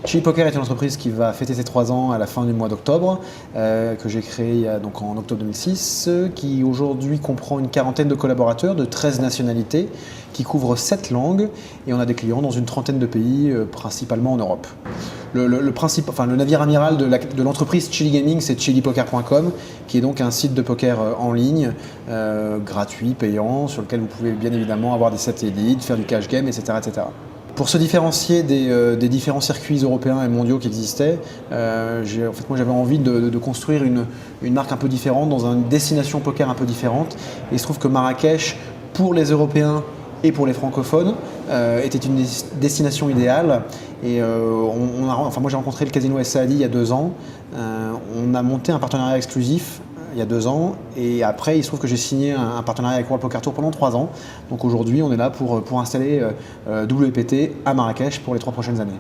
Chili Poker est une entreprise qui va fêter ses 3 ans à la fin du mois d'octobre, que j'ai créée donc en octobre 2006, qui aujourd'hui comprend une quarantaine de collaborateurs de 13 nationalités, qui couvre 7 langues, et on a des clients dans une trentaine de pays, principalement en Europe. Le navire amiral de l'entreprise Chili Gaming, c'est chilipoker.com, qui est donc un site de poker en ligne, gratuit, payant, sur lequel vous pouvez bien évidemment avoir des satellites, faire du cash game, etc. etc. Pour se différencier des différents circuits européens et mondiaux qui existaient, moi j'avais envie de construire une marque un peu différente, dans une destination poker un peu différente. Et il se trouve que Marrakech, pour les Européens et pour les francophones, était une destination idéale. Et moi j'ai rencontré le Casino Saadi il y a 2 ans. On a monté un partenariat exclusif il y a 2 ans, et après il se trouve que j'ai signé un partenariat avec World Poker Tour pendant 3 ans. Donc aujourd'hui on est là pour installer WPT à Marrakech pour les 3 prochaines années.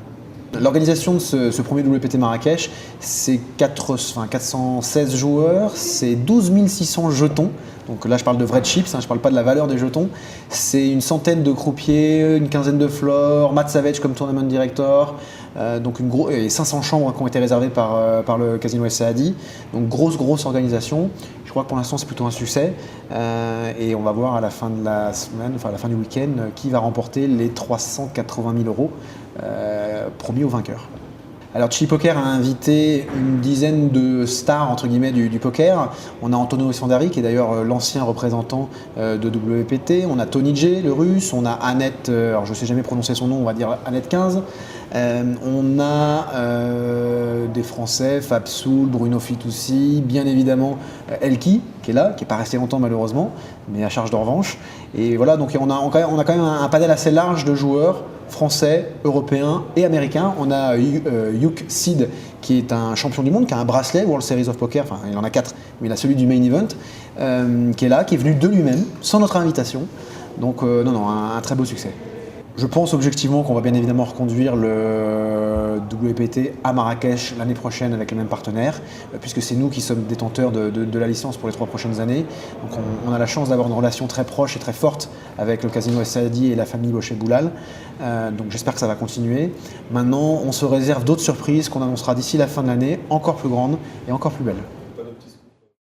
L'organisation de ce premier WPT Marrakech, c'est 416 joueurs, c'est 12 600 jetons. Donc là je parle de vrais chips, je ne parle pas de la valeur des jetons. C'est une centaine de croupiers, une quinzaine de floors, Matt Savage comme tournament director, et 500 chambres qui ont été réservées par le Casino Saadi. Donc grosse organisation. Je crois que pour l'instant c'est plutôt un succès, et on va voir à la fin de la semaine, à la fin du week-end, qui va remporter les 380 000 euros promis aux vainqueurs. Alors Chili Poker a invité une dizaine de stars entre guillemets du poker. On a Antonio Esfandari, qui est d'ailleurs l'ancien représentant de WPT. On a Tony J, le russe. On a Annette, alors je ne sais jamais prononcer son nom, on va dire Annette 15. On a des Français, Fab Soul, Bruno Fitoussi, bien évidemment Elki, qui est là, qui n'est pas resté longtemps malheureusement, mais à charge de revanche. Et voilà, donc on a quand même un panel assez large de joueurs français, européens et américains. On a Hugh Seed, qui est un champion du monde, qui a un bracelet World Series of Poker, enfin il en a 4, mais il a celui du main event, qui est là, qui est venu de lui-même, sans notre invitation. Donc un très beau succès. Je pense objectivement qu'on va bien évidemment reconduire le WPT à Marrakech l'année prochaine avec le même partenaire, puisque c'est nous qui sommes détenteurs de la licence pour les 3 prochaines années. Donc on a la chance d'avoir une relation très proche et très forte avec le Casino Saadi et la famille Bochet-Boulal. Donc j'espère que ça va continuer. Maintenant, on se réserve d'autres surprises qu'on annoncera d'ici la fin de l'année, encore plus grandes et encore plus belles.